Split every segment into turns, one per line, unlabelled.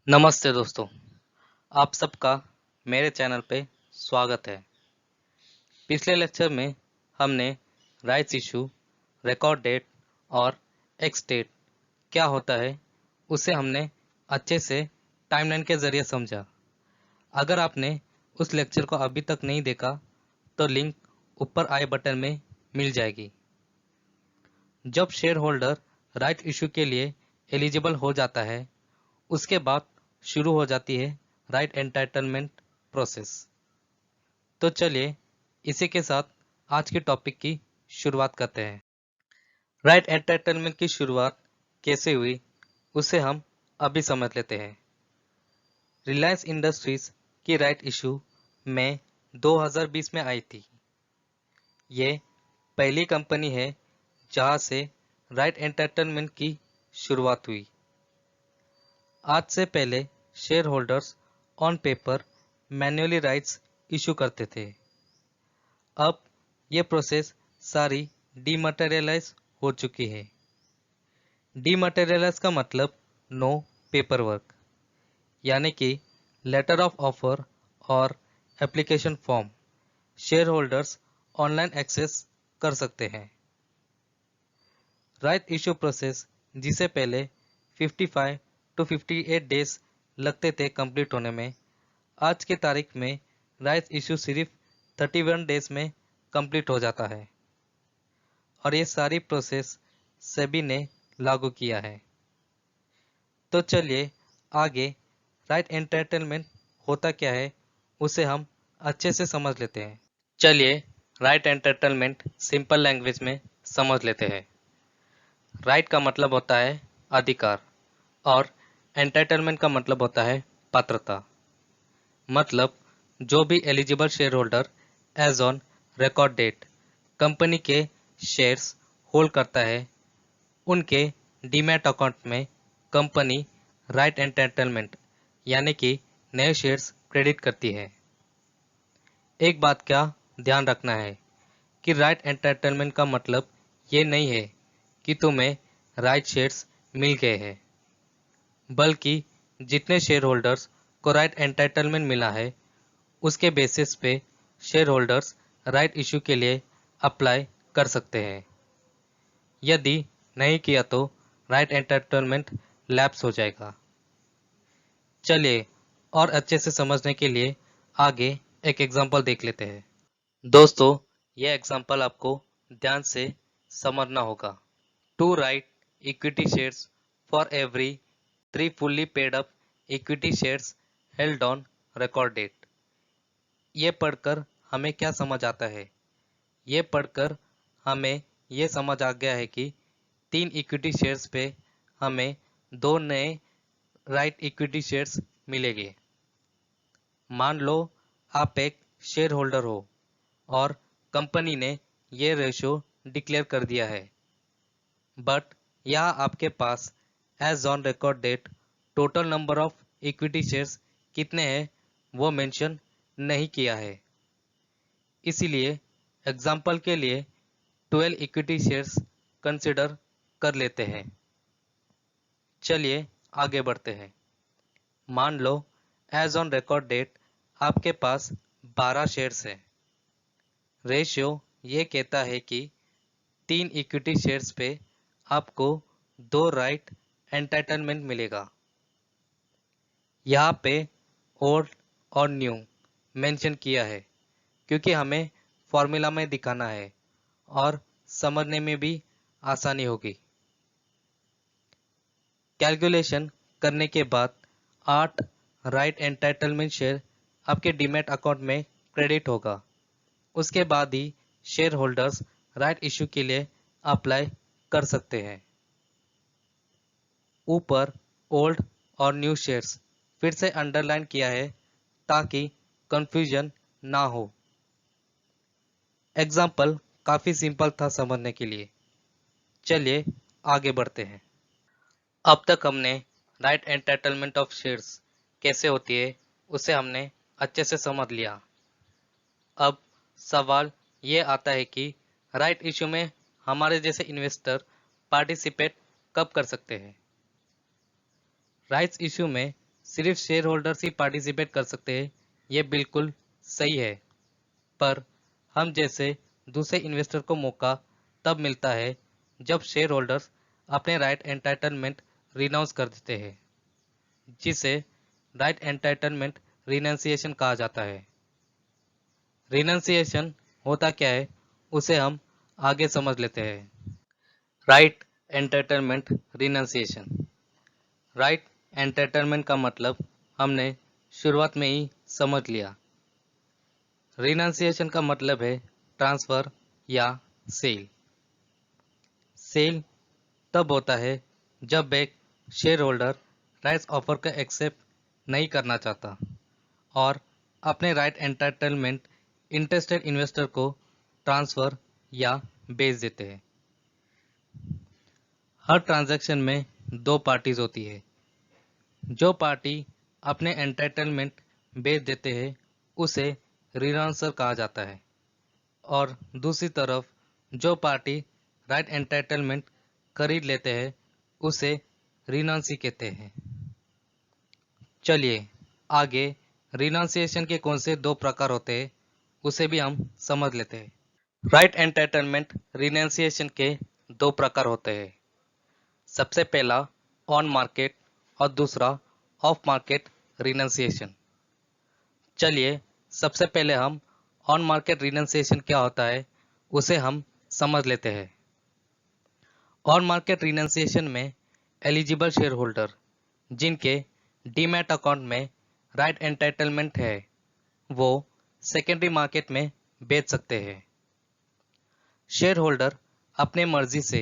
नमस्ते दोस्तों, आप सबका मेरे चैनल पे स्वागत है। पिछले लेक्चर में हमने राइट्स इशू, रिकॉर्ड डेट और एक्स डेट क्या होता है उसे हमने अच्छे से टाइमलाइन के ज़रिए समझा। अगर आपने उस लेक्चर को अभी तक नहीं देखा तो लिंक ऊपर आई बटन में मिल जाएगी। जब शेयर होल्डर राइट इशू के लिए एलिजिबल हो जाता है उसके बाद शुरू हो जाती है राइट एंटाइटलमेंट प्रोसेस। तो चलिए इसी के साथ आज के टॉपिक की शुरुआत करते हैं। राइट एंटाइटलमेंट की शुरुआत कैसे हुई उसे हम अभी समझ लेते हैं। रिलायंस इंडस्ट्रीज की राइट इशू में 2020 में आई थी। ये पहली कंपनी है जहां से राइट एंटाइटलमेंट की शुरुआत हुई। आज से पहले share holders on paper manually rights issue करते थे। अब ये प्रोसेस सारी डीमटेरियलाइज हो चुकी है। डीमटेरियलाइज का मतलब नो पेपर वर्क, यानी कि लेटर ऑफ ऑफर और application form share holders online access कर सकते हैं। राइट इशू प्रोसेस जिसे पहले 55 टू 58 डेज लगते थे कंप्लीट होने में, आज की तारीख में राइट इशू सिर्फ 31 डेज में कंप्लीट हो जाता है और ये सारी प्रोसेस सेबी ने लागू किया है। तो चलिए आगे राइट एंटाइटलमेंट होता क्या है उसे हम अच्छे से समझ लेते हैं। चलिए राइट एंटाइटलमेंट सिंपल लैंग्वेज में समझ लेते हैं। राइट का मतलब होता है अधिकार और एंटाइटलमेंट का मतलब होता है पात्रता। मतलब जो भी eligible share holder as on record date company के शेयर्स होल्ड करता है उनके डीमैट अकाउंट में कंपनी राइट एंटाइटलमेंट यानी कि नए शेयर्स क्रेडिट करती है। एक बात का ध्यान रखना है कि राइट एंटाइटलमेंट का मतलब ये नहीं है कि तुम्हें राइट शेयर्स मिल गए हैं, बल्कि जितने शेयर होल्डर्स को राइट एंटाइटलमेंट मिला है उसके बेसिस पे शेयर होल्डर्स राइट इशू के लिए अप्लाई कर सकते हैं। यदि नहीं किया तो राइट एंटाइटलमेंट लैप्स हो जाएगा। चलिए और अच्छे से समझने के लिए आगे एक एग्जांपल देख लेते हैं। दोस्तों, यह एग्जांपल आपको ध्यान से समझना होगा। Two right equity shares for every 3 fully paid up equity shares held on record date. ये पढ़कर हमें क्या समझ आता है? ये पढ़कर हमें ये समझ आ गया है कि 3 इक्विटी शेयर्स पे हमें 2 नए राइट इक्विटी शेयर्स मिलेंगे। मान लो आप एक शेयर होल्डर हो और कंपनी ने ये रेशो डिक्लेयर कर दिया है, बट यहाँ आपके पास as on record date total number of equity shares कितने हैं वो मेंशन नहीं किया है। इसीलिए एग्जाम्पल के लिए 12 इक्विटी शेयर्स कंसिडर कर लेते हैं। चलिए आगे बढ़ते हैं। मान लो एज ऑन रिकॉर्ड डेट आपके पास 12 शेयर्स हैं। रेशियो ये कहता है कि 3 इक्विटी शेयर्स पे आपको 2 राइट एंटाइटलमेंट मिलेगा। यहाँ पे ओल्ड और न्यू मेंशन किया है क्योंकि हमें फॉर्मूला में दिखाना है और समझने में भी आसानी होगी। कैलकुलेशन करने के बाद 8 राइट एंटाइटलमेंट शेयर आपके डीमैट अकाउंट में क्रेडिट होगा। उसके बाद ही शेयर होल्डर्स राइट इशू के लिए अप्लाई कर सकते हैं। ऊपर ओल्ड और न्यू शेयर्स फिर से अंडरलाइन किया है ताकि कंफ्यूजन ना हो। एग्जाम्पल काफ़ी सिंपल था समझने के लिए। चलिए आगे बढ़ते हैं। अब तक हमने राइट एंटाइटलमेंट ऑफ शेयर्स कैसे होती है उसे हमने अच्छे से समझ लिया। अब सवाल ये आता है कि राइट इशू में हमारे जैसे इन्वेस्टर पार्टिसिपेट कब कर सकते हैं। राइट्स इशू में सिर्फ शेयर होल्डर्स ही पार्टिसिपेट कर सकते हैं, ये बिल्कुल सही है। पर हम जैसे दूसरे इन्वेस्टर को मौका तब मिलता है जब शेयर होल्डर्स अपने राइट एंटाइटलमेंट रिनाउंस कर देते हैं, जिसे राइट एंटाइटलमेंट रिनंसिएशन कहा जाता है। रिनंसिएशन होता क्या है, उसे हम आगे समझ लेते हैं। Right entitlement renunciation. Right entitlement का मतलब हमने शुरुआत में ही समझ लिया। रिनंसिएशन का मतलब है ट्रांसफर या सेल। सेल तब होता है जब एक शेयर होल्डर राइट्स ऑफर का एक्सेप्ट नहीं करना चाहता और अपने राइट एंटाइटलमेंट इंटरेस्टेड इन्वेस्टर को ट्रांसफर या बेच देते हैं। हर ट्रांजैक्शन में दो पार्टीज होती है। जो पार्टी अपने एंटाइटलमेंट बेच देते हैं उसे रिनाउंसर कहा जाता है और दूसरी तरफ जो पार्टी राइट एंटाइटलमेंट खरीद लेते हैं उसे रिनाउंसी कहते हैं। चलिए आगे रिनाउंसिएशन के कौन से दो प्रकार होते हैं उसे भी हम समझ लेते हैं। राइट एंटाइटलमेंट रिनाउंसिएशन के दो प्रकार होते हैं। सबसे पहला ऑन मार्केट और दूसरा ऑफ मार्केट रिनंसिएशन। चलिए सबसे पहले हम ऑन मार्केट रिनंसिएशन क्या होता है उसे हम समझ लेते हैं। ऑन मार्केट रिनंसिएशन में एलिजिबल शेयर होल्डर जिनके डीमैट अकाउंट में राइट एंटाइटलमेंट है वो सेकेंडरी मार्केट में बेच सकते हैं। शेयर होल्डर अपने मर्जी से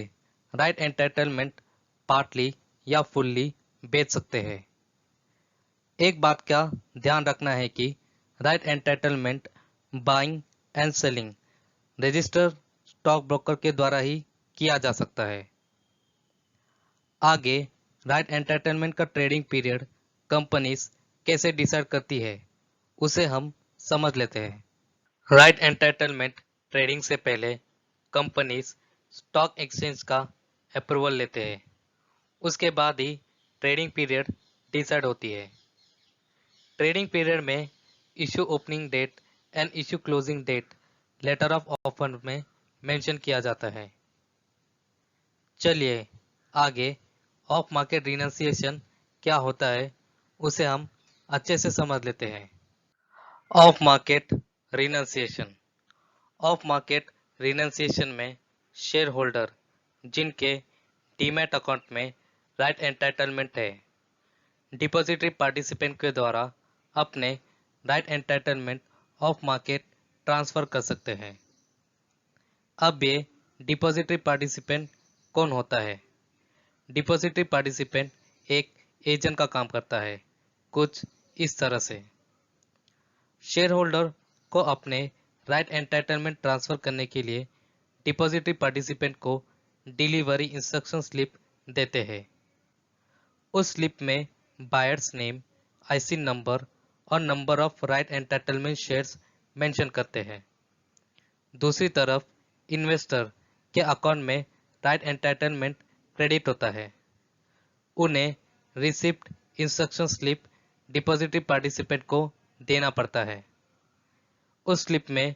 राइट एंटाइटलमेंट पार्टली या फुल्ली बेच सकते हैं। एक बात का ध्यान रखना है कि right entitlement buying and selling registered stock broker के द्वारा ही किया जा सकता है। आगे राइट एंटाइटलमेंट का ट्रेडिंग पीरियड कंपनीज कैसे डिसाइड करती है उसे हम समझ लेते हैं। राइट एंटाइटलमेंट ट्रेडिंग से पहले कंपनीज स्टॉक एक्सचेंज का अप्रूवल लेते हैं। उसके बाद ही ट्रेडिंग पीरियड डिसाइड होती है। ट्रेडिंग पीरियड में issue opening date and issue closing date letter of offer में मेंशन किया जाता है। चलिए आगे ऑफ मार्केट रिनंसिएशन क्या होता है उसे हम अच्छे से समझ लेते हैं। Of market renunciation. Of market renunciation में शेयर होल्डर जिनके डीमैट अकाउंट में राइट एंटाइटलमेंट है डिपॉजिटरी पार्टिसिपेंट के द्वारा अपने right entitlement of market transfer कर सकते हैं। अब ये डिपॉजिटरी पार्टिसिपेंट कौन होता है? डिपॉजिटरी पार्टिसिपेंट एक एजेंट का काम करता है, कुछ इस तरह से। शेयर होल्डर को अपने राइट एंटाइटलमेंट ट्रांसफर करने के लिए डिपॉजिटरी पार्टिसिपेंट को डिलीवरी इंस्ट्रक्शन स्लिप देते हैं। उस स्लिप में बायर्स नेम, आईसी नंबर और number of right entitlement shares mention करते हैं। दूसरी तरफ इन्वेस्टर के अकाउंट में राइट एंटाइटलमेंट क्रेडिट होता है। उन्हें receipt instruction slip depository participant को देना पड़ता है। उस स्लिप में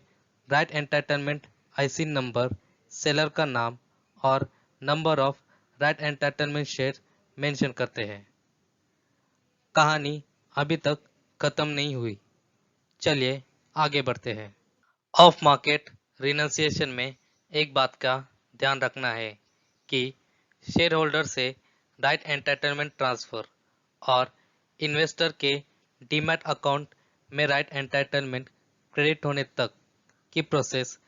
right entitlement IC number, seller का नाम और number of right entitlement share mention करते हैं। कहानी अभी तक खत्म नहीं हुई, चलिए आगे बढ़ते हैं। ऑफ मार्केट रिनंसिएशन में एक बात का ध्यान रखना है कि शेयर होल्डर से राइट एंटाइटलमेंट ट्रांसफर और इन्वेस्टर के डीमैट अकाउंट में राइट एंटाइटलमेंट क्रेडिट होने तक की प्रोसेस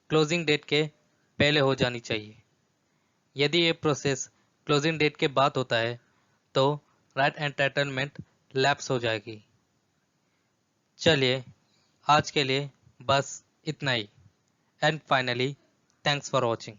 क्लोजिंग डेट के पहले हो जानी चाहिए। यदि ये प्रोसेस क्लोजिंग डेट के बाद होता है तो राइट एंटाइटलमेंट लैप्स हो जाएगी। चलिए आज के लिए बस इतना ही। And finally thanks for watching.